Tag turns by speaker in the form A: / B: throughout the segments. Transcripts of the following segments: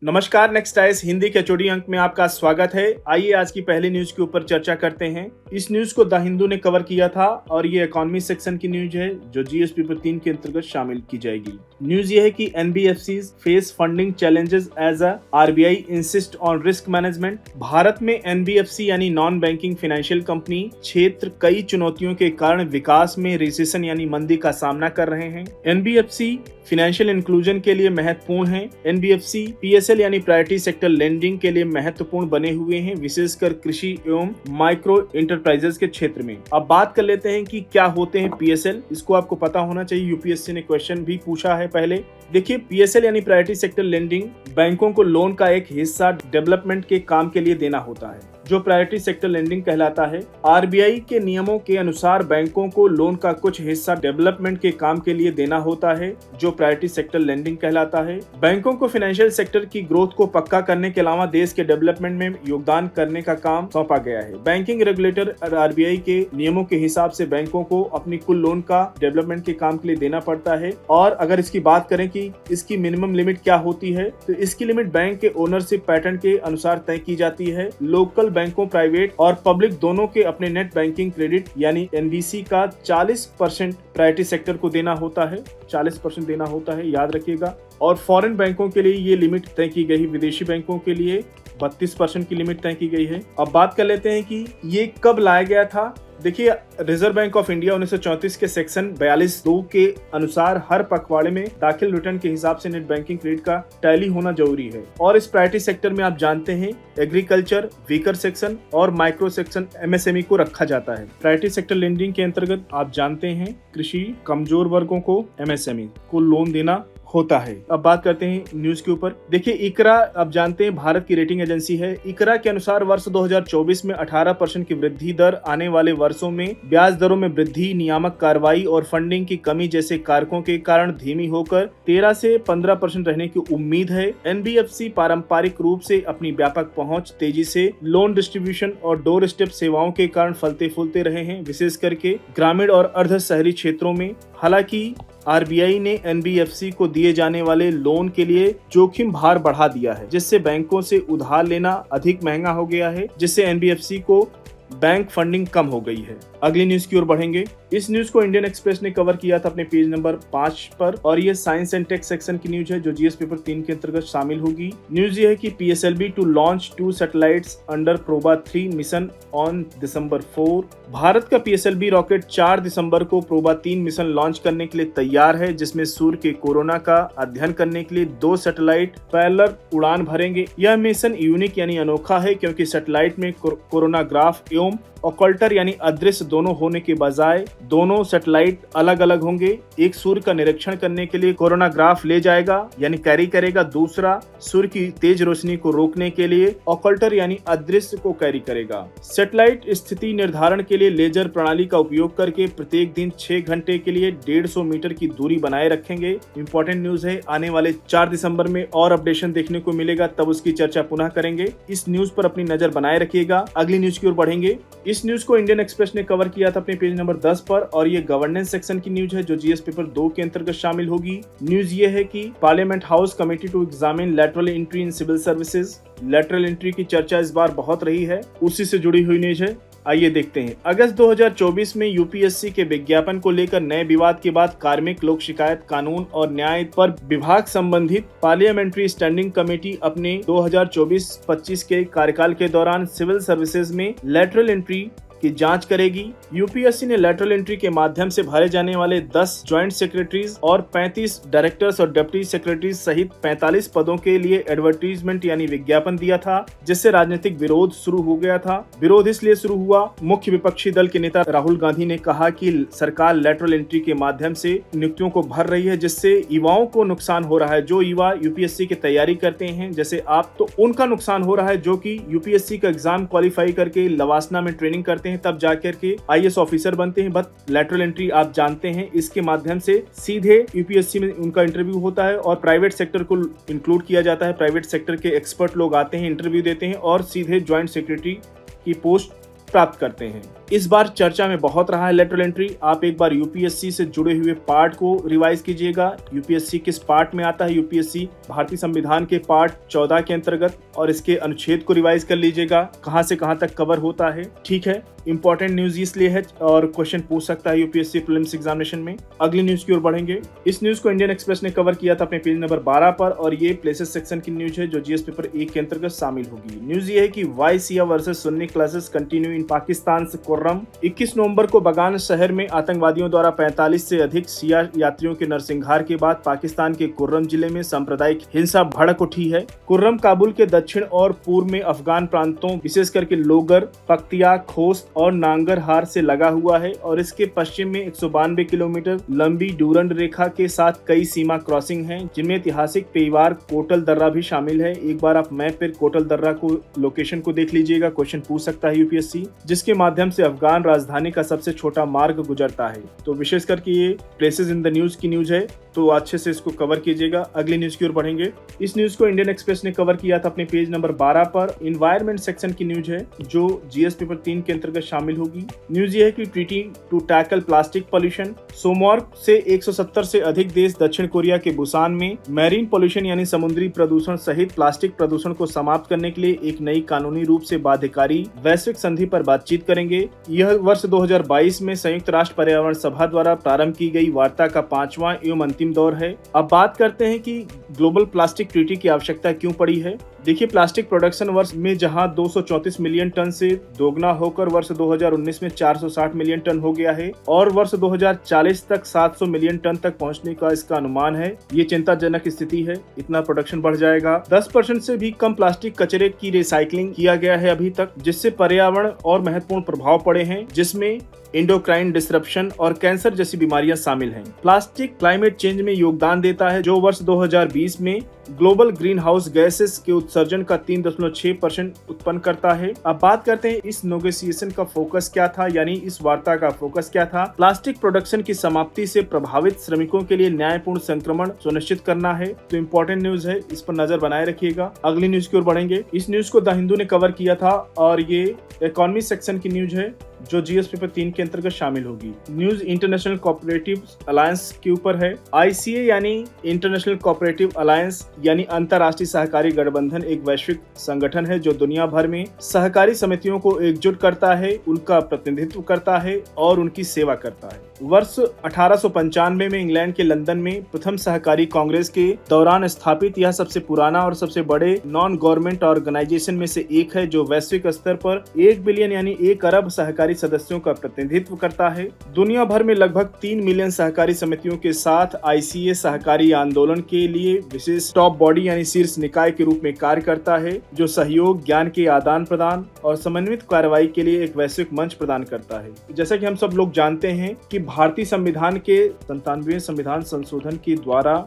A: नमस्कार, next eyes Hindi के HOD अंक में आपका स्वागत है। आइए आज की पहली न्यूज के ऊपर चर्चा करते हैं। इस न्यूज को द हिंदू ने कवर किया था और ये इकोनॉमी सेक्शन की न्यूज है जो जीएस पेपर 3 के अंतर्गत शामिल की जाएगी। न्यूज ये है कि NBFCs face funding challenges as a RBI insist on risk management. Bharat में एनबीएफसी यानी नॉन बैंकिंग फाइनेंशियल कंपनी क्षेत्र कई चुनौतियों के कारण विकास में रिसेशन यानी मंदी का सामना कर रहे हैं। एनबीएफसी फाइनेंशियल इंक्लूजन के लिए महत्वपूर्ण है। एनबीएफसी पीएसएल यानी प्रायोरिटी सेक्टर लेंडिंग के लिए महत्वपूर्ण बने हुए हैं, विशेषकर कृषि एवं माइक्रो इंटरप्राइजेस के क्षेत्र में। अब बात कर लेते हैं कि क्या होते हैं पीएसएल। इसको आपको पता होना चाहिए, यूपीएससी ने क्वेश्चन भी पूछा है पहले। देखिए, पीएसएल यानी प्रायोरिटी सेक्टर लेंडिंग बैंकों को लोन का एक हिस्सा डेवलपमेंट के काम के लिए देना होता है, जो प्रायोरिटी सेक्टर लेंडिंग कहलाता है। आरबीआई के नियमों के अनुसार बैंकों को लोन का कुछ हिस्सा डेवलपमेंट के काम के लिए देना होता है, जो प्रायोरिटी सेक्टर लेंडिंग कहलाता है। बैंकों को फाइनेंशियल सेक्टर की ग्रोथ को पक्का करने के अलावा देश के डेवलपमेंट में योगदान करने का काम सौंपा गया है। बैंकिंग रेगुलेटर आरबीआई के नियमों के हिसाब से बैंकों को अपनी कुल लोन का डेवलपमेंट के काम के लिए देना पड़ता है। और अगर इसकी बात करें कि इसकी मिनिमम लिमिट क्या होती है, तो इसकी लिमिट बैंक के ओनरशिप पैटर्न के अनुसार तय की जाती है। लोकल बैंकों, प्राइवेट और पब्लिक दोनों के अपने नेट बैंकिंग क्रेडिट यानी एनबीसी का 40% प्रायोरिटी सेक्टर को देना होता है। 40% देना होता है, याद रखिएगा। और फॉरेन बैंकों के लिए ये लिमिट तय की गई, विदेशी बैंकों के लिए 32% की लिमिट तय की गई है। अब बात कर लेते हैं कि ये कब लाया गया था। देखिए, रिजर्व बैंक ऑफ इंडिया 1934 के सेक्शन 42(2) के अनुसार हर पखवाड़े में दाखिल रिटर्न के हिसाब से नेट बैंकिंग क्रेडिट का टैली होना जरूरी है। और इस प्रायोरिटी सेक्टर में आप जानते हैं एग्रीकल्चर, वीकर सेक्शन और माइक्रो सेक्शन एमएसएमई को रखा जाता है। प्रायोरिटी सेक्टर लेंडिंग के अंतर्गत आप जानते हैं कृषि, कमजोर वर्गों को, एमएसएमई को लोन देना होता है। अब बात करते हैं न्यूज के ऊपर। देखिए, इकरा आप जानते हैं भारत की रेटिंग एजेंसी है। इकरा के अनुसार वर्ष 2024 में 18% की वृद्धि दर आने वाले वर्षों में ब्याज दरों में वृद्धि, नियामक कार्रवाई और फंडिंग की कमी जैसे कारकों के कारण धीमी होकर 13 से 15% रहने की उम्मीद है। एनबीएफसी पारंपरिक रूप से अपनी व्यापक पहुंच, तेजी से लोन डिस्ट्रीब्यूशन और डोर स्टेप सेवाओं के कारण फलते फूलते रहे हैं, विशेष करके ग्रामीण और अर्ध शहरी क्षेत्रों में। हालांकि आरबीआई ने एनबीएफसी को दिए जाने वाले लोन के लिए जोखिम भार बढ़ा दिया है, जिससे बैंकों से उधार लेना अधिक महंगा हो गया है, जिससे एनबीएफसी को बैंक फंडिंग कम हो गई है। अगली न्यूज की ओर बढ़ेंगे। इस न्यूज को इंडियन एक्सप्रेस ने कवर किया था अपने पेज नंबर 5 पर और ये साइंस एंड टेक सेक्शन की न्यूज है जो जीएस पेपर 3 के अंतर्गत शामिल होगी। न्यूज ये है कि PSLV to launch 2 satellites under Proba 3 mission on December 4। Bharat का पीएसएलवी रॉकेट 4 दिसंबर को प्रोबा 3 मिशन लॉन्च करने के लिए तैयार है, जिसमें सूर्य के कोरोना का अध्ययन करने के लिए 2 सैटेलाइट पैरेलल उड़ान भरेंगे। यह मिशन यूनिक यानी अनोखा है, क्योंकि सैटेलाइट में कोरोनाग्राफ एवं ऑकल्टर यानी अदृश्य दोनों होने के बजाय दोनों सैटेलाइट अलग अलग होंगे। एक सूर्य का निरीक्षण करने के लिए कोरोनाग्राफ ले जाएगा यानी कैरी करेगा, दूसरा सूर्य की तेज रोशनी को रोकने के लिए ऑकल्टर यानी अदृश्य को कैरी करेगा। सैटेलाइट स्थिति निर्धारण के लिए लेजर प्रणाली का उपयोग करके प्रत्येक दिन 6 घंटे के लिए 150 मीटर की दूरी बनाए रखेंगे। इंपॉर्टेंट न्यूज है, आने वाले 4 दिसंबर में और अपडेशन देखने को मिलेगा, तब उसकी चर्चा पुनः करेंगे। इस न्यूज पर अपनी नजर बनाए रखिएगा। अगली न्यूज की ओर बढ़ेंगे। इस न्यूज को इंडियन एक्सप्रेस ने कवर किया था अपने पेज नंबर 10 पर और ये गवर्नेंस सेक्शन की न्यूज है जो जीएस पेपर 2 के अंतर्गत शामिल होगी। न्यूज ये है कि parliament house committee to examine lateral entry in civil services. Lateral entry की चर्चा इस बार बहुत रही है, उसी से जुड़ी हुई न्यूज है। आइए देखते हैं। अगस्त 2024 में यूपीएससी के विज्ञापन को लेकर नए विवाद के बाद कार्मिक लोक शिकायत कानून और न्याय पर विभाग संबंधित पार्लियामेंट्री स्टैंडिंग कमेटी अपने 2024-25 के कार्यकाल के दौरान सिविल सर्विसेज में लैटरल एंट्री की जांच करेगी। यूपीएससी ने लैटरल एंट्री के माध्यम से भरे जाने वाले 10 ज्वाइंट सेक्रेटरीज और 35 डायरेक्टर्स और डिप्टी सेक्रेटरीज सहित 45 पदों के लिए एडवर्टीजमेंट यानी विज्ञापन दिया था, जिससे राजनीतिक विरोध शुरू हो गया था। विरोध इसलिए शुरू हुआ, मुख्य विपक्षी दल के नेता राहुल गांधी ने कहा कि सरकार लैटरल एंट्री के माध्यम से नियुक्तियों को भर रही है, जिससे युवाओं को नुकसान हो रहा है। जो युवा यूपीएससी की तैयारी करते हैं जैसे आप, तो उनका नुकसान हो रहा है, जो कि यूपीएससी का एग्जाम क्वालिफाई करके लवासना में ट्रेनिंग करते हैं, तब जाकर के आईएएस ऑफिसर बनते हैं। बट लैटरल एंट्री आप जानते हैं, इसके माध्यम से सीधे यूपीएससी में उनका इंटरव्यू होता है और प्राइवेट सेक्टर को इंक्लूड किया जाता है। प्राइवेट सेक्टर के एक्सपर्ट लोग आते हैं, इंटरव्यू देते हैं और सीधे ज्वाइंट सेक्रेटरी की पोस्ट प्राप्त करते हैं। इस बार चर्चा में बहुत रहा है लेटरल एंट्री। आप एक बार यूपीएससी से जुड़े हुए पार्ट को रिवाइज कीजिएगा। यूपीएससी किस पार्ट में आता है? यूपीएससी भारतीय संविधान के पार्ट 14 के अंतर्गत, और इसके अनुच्छेद को रिवाइज कर लीजिएगा, कहां से कहां तक कवर होता है। ठीक है, इंपॉर्टेंट न्यूज इसलिए है और क्वेश्चन पूछ सकता है यूपीएससी प्रीलिम्स एग्जामिनेशन में। अगली न्यूज की ओर बढ़ेंगे। इस न्यूज को इंडियन एक्सप्रेस ने कवर किया था अपने पेज नंबर 12 पर, और ये प्लेसेस सेक्शन की न्यूज है जो जीएस पेपर 1 के अंतर्गत शामिल होगी। न्यूज ये है कि why Shia versus Sunni clashes continue in Pakistan से कुर्रम। 21 नवंबर को बगान शहर में आतंकवादियों द्वारा 45 से अधिक शिया यात्रियों के नरसंहार के बाद पाकिस्तान के कुर्रम जिले में सांप्रदायिक हिंसा भड़क उठी है। कुर्रम काबुल के दक्षिण और पूर्व में अफगान प्रांतों विशेष करके लोगर, पख्तिया, खोस्त और नांगरहार से लगा हुआ है, और इसके पश्चिम में 192 किलोमीटर लंबी डूरंड रेखा के साथ कई सीमा क्रॉसिंग हैं, जिनमें ऐतिहासिक पेवार कोटल दर्रा भी शामिल है। एक बार आप मैप पर कोटल दर्रा को लोकेशन को देख लीजिएगा, क्वेश्चन पूछ सकता है यूपीएससी, जिसके माध्यम से अफगान राजधानी का सबसे छोटा मार्ग गुजरता है। तो विशेष करके ये प्लेसेस इन द न्यूज की न्यूज है, तो अच्छे से इसको कवर कीजिएगा। अगली न्यूज की ओर बढ़ेंगे। इस न्यूज को इंडियन एक्सप्रेस ने कवर किया था अपने पेज नंबर 12 पर। इन्वायरमेंट सेक्शन की न्यूज है जो जीएस पेपर 3 के अंतर्गत शामिल होगी। न्यूज ये है कि treaty to tackle plastic pollution. सोमवार से 170 से अधिक देश दक्षिण कोरिया के बुसान में मैरीन पॉल्यूशन यानी समुद्री प्रदूषण सहित प्लास्टिक प्रदूषण को समाप्त करने के लिए एक नई कानूनी रूप से बाध्यकारी वैश्विक संधि पर बातचीत करेंगे। यह वर्ष 2022 में संयुक्त राष्ट्र पर्यावरण सभा द्वारा प्रारंभ की गई वार्ता का 5वां एवं अंतिम दौर है। अब बात करते हैं कि ग्लोबल प्लास्टिक ट्रीटी की आवश्यकता क्यों पड़ी है। देखिए, प्लास्टिक प्रोडक्शन वर्ष में जहां 234 मिलियन टन से दोगुना होकर वर्ष 2019 में 460 मिलियन टन हो गया है, और वर्ष 2040 तक 700 मिलियन टन तक पहुंचने का इसका अनुमान है। ये चिंताजनक स्थिति है, इतना प्रोडक्शन बढ़ जाएगा। 10% से भी कम प्लास्टिक कचरे की रिसाइकलिंग किया गया है अभी तक, जिससे पर्यावरण और महत्वपूर्ण प्रभाव पड़े हैं, जिसमें एंडोक्राइन डिसरप्शन और कैंसर जैसी बीमारियां शामिल हैं। प्लास्टिक क्लाइमेट चेंज में योगदान देता है, जो वर्ष 2020 में ग्लोबल ग्रीन हाउस गैसेस के उत्सर्जन का 3.6% उत्पन्न करता है। अब बात करते हैं इस नेगोशिएशन का फोकस क्या था, यानी इस वार्ता का फोकस क्या था। प्लास्टिक प्रोडक्शन की समाप्ति से प्रभावित श्रमिकों के लिए न्यायपूर्ण संक्रमण सुनिश्चित करना है। तो इम्पोर्टेंट न्यूज है, इस पर नजर बनाए रखिएगा। अगली न्यूज की ओर बढ़ेंगे। इस न्यूज को द हिंदू ने कवर किया था, और ये इकोनॉमी सेक्शन की न्यूज है जो जीएस पेपर 3 के अंतर्गत शामिल होगी। न्यूज इंटरनेशनल कोऑपरेटिव अलायंस के ऊपर है। आईसीए यानी इंटरनेशनल कोऑपरेटिव अलायंस यानी अंतर्राष्ट्रीय सहकारी गठबंधन एक वैश्विक संगठन है जो दुनिया भर में सहकारी समितियों को एकजुट करता है, उनका प्रतिनिधित्व करता है और उनकी सेवा करता है। वर्ष 1895 में इंग्लैंड के लंदन में प्रथम सहकारी कांग्रेस के दौरान स्थापित यह सबसे पुराना और सबसे बड़े नॉन गवर्नमेंट ऑर्गेनाइजेशन में से एक है, जो वैश्विक स्तर पर 1 बिलियन यानी 1 अरब सहकारी सदस्यों का प्रतिनिधित्व करता है। दुनिया भर में लगभग 3 मिलियन सहकारी समितियों के साथ आईसीए सहकारी आंदोलन के लिए विशेष टॉप बॉडी यानी शीर्ष निकाय के रूप में कार्य करता है, जो सहयोग, ज्ञान के आदान प्रदान और समन्वित कार्रवाई के लिए एक वैश्विक मंच प्रदान करता है। जैसा कि हम सब लोग जानते हैं कि भारतीय संविधान के 97वें संविधान संशोधन के द्वारा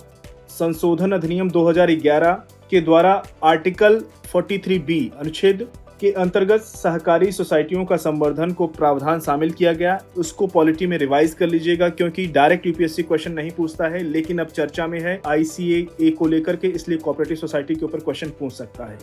A: संशोधन अधिनियम 2011 के द्वारा आर्टिकल 43B अनुच्छेद के अंतर्गत सहकारी सोसाइटियों का संवर्धन को प्रावधान शामिल किया गया। उसको पॉलिटी में रिवाइज कर लीजिएगा, क्योंकि डायरेक्ट यूपीएससी क्वेश्चन नहीं पूछता है, लेकिन अब चर्चा में है आईसीए को लेकर के, इसलिए कोऑपरेटिव सोसाइटी के ऊपर क्वेश्चन पूछ सकता है।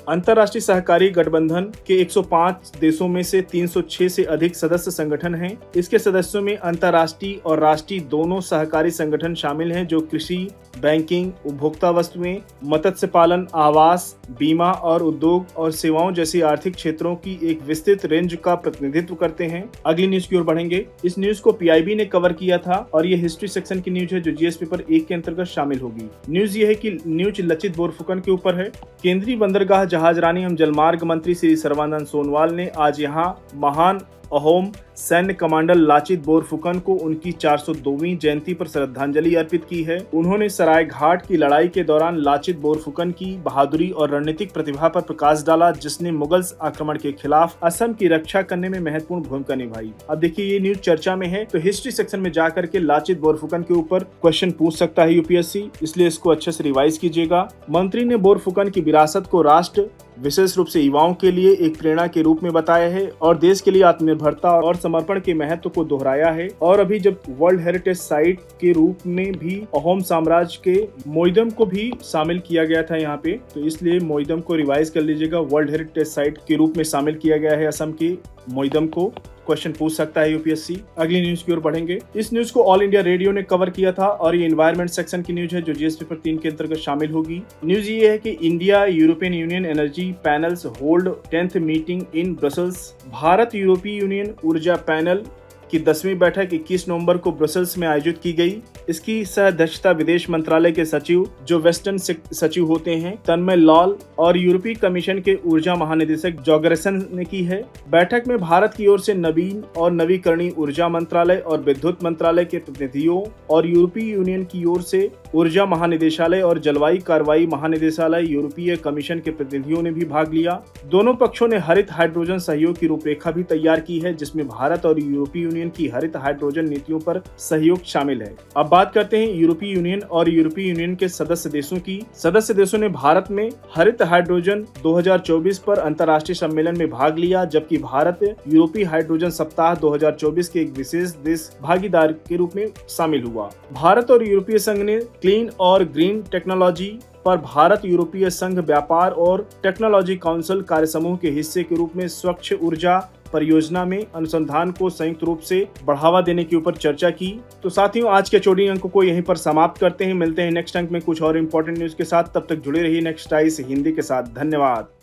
A: अंतर्राष्ट्रीय सहकारी गठबंधन के 105 देशों में से 306 से अधिक सदस्य संगठन हैं। इसके सदस्यों में अंतर्राष्ट्रीय और राष्ट्रीय दोनों सहकारी संगठन शामिल हैं, जो कृषि, बैंकिंग, उपभोक्ता वस्तुएं, मत्स्य पालन, आवास, बीमा और उद्योग और सेवाओं जैसी आर्थिक क्षेत्रों की एक विस्तृत रेंज का प्रतिनिधित्व करते हैं। अगली न्यूज की ओर बढ़ेंगे। इस न्यूज को पीआईबी ने कवर किया था, और ये हिस्ट्री सेक्शन की न्यूज है जो जीएस पेपर 1 के अंतर्गत शामिल होगी। न्यूज ये है कि न्यूज लचित बोरफुकन के ऊपर है। केंद्रीय बंदरगाह जहाज रानी एवं जलमार्ग मंत्री श्री सर्बानंद सोनोवाल ने आज यहाँ महान अहोम सैन्य कमांडर लाचित बोरफुकन को उनकी 402वीं जयंती पर श्रद्धांजलि अर्पित की है। उन्होंने सराय घाट की लड़ाई के दौरान लाचित बोरफुकन की बहादुरी और रणनीतिक प्रतिभा पर प्रकाश डाला, जिसने मुगल आक्रमण के खिलाफ असम की रक्षा करने में महत्वपूर्ण भूमिका निभाई। अब देखिए, ये न्यूज चर्चा में है, तो हिस्ट्री सेक्शन में जाकर के लाचित बोरफुकन के ऊपर क्वेश्चन पूछ सकता है यूपीएससी, इसलिए इसको अच्छे से रिवाइज कीजिएगा। मंत्री ने बोरफुकन की विरासत को राष्ट्र, विशेष रूप से युवाओं के लिए एक प्रेरणा के रूप में बताया है, और देश के लिए आत्मनिर्भरता और समर्पण के महत्व को दोहराया है। और अभी जब वर्ल्ड हेरिटेज साइट के रूप में भी अहोम साम्राज्य के मोइदम को भी शामिल किया गया था यहाँ पे, तो इसलिए मोइदम को रिवाइज कर लीजिएगा। वर्ल्ड हेरिटेज साइट के रूप में शामिल किया गया है असम के मोइदम को क्वेश्चन पूछ सकता है यूपीएससी। अगली न्यूज की ओर बढ़ेंगे। इस न्यूज को ऑल इंडिया रेडियो ने कवर किया था और ये एनवायरमेंट सेक्शन की न्यूज है जो जीएस पेपर 3 के अंतर्गत शामिल होगी। न्यूज ये है कि India European union energy panels hold 10th meeting in Brussels. Bharat यूरोपीय यूनियन ऊर्जा पैनल की 10वीं बैठक 21 नवंबर को ब्रसल्स में आयोजित की गई। इसकी सह अध्यक्षता विदेश मंत्रालय के सचिव जो वेस्टर्न सचिव होते हैं तन्मय लाल और यूरोपीय कमीशन के ऊर्जा महानिदेशक जॉगरेसन ने की है। बैठक में भारत की ओर से नवीन और नवीकरणीय ऊर्जा मंत्रालय और विद्युत मंत्रालय के प्रतिनिधियों और यूरोपीय यूनियन की ओर से ऊर्जा महानिदेशालय और जलवायु कार्रवाई महानिदेशालय यूरोपीय कमीशन के प्रतिनिधियों ने भी भाग लिया। दोनों पक्षों ने हरित हाइड्रोजन सहयोग की रूपरेखा भी तैयार की है जिसमें भारत और यूरोपीय यूनियन की हरित हाइड्रोजन नीतियों पर सहयोग शामिल है। अब बात करते हैं यूरोपीय यूनियन और यूरोपीय यूनियन के सदस्य देशों की। सदस्य देशों ने भारत में हरित हाइड्रोजन 2024 पर अंतर्राष्ट्रीय सम्मेलन में भाग लिया, जबकि भारत यूरोपीय हाइड्रोजन सप्ताह 2024 के एक विशेष देश भागीदार के रूप में शामिल हुआ। भारत और यूरोपीय संघ ने क्लीन और ग्रीन टेक्नोलॉजी पर भारत यूरोपीय संघ व्यापार और टेक्नोलॉजी काउंसिल कार्यसमूह के हिस्से के रूप में स्वच्छ ऊर्जा परियोजना में अनुसंधान को संयुक्त रूप से बढ़ावा देने के ऊपर चर्चा की। तो साथियों, आज के चोटी अंक को यहीं पर समाप्त करते हैं। मिलते हैं नेक्स्ट अंक में कुछ और इंपॉर्टेंट न्यूज के साथ। तब तक जुड़े रहिए नेक्स्ट आइस हिंदी के साथ। धन्यवाद।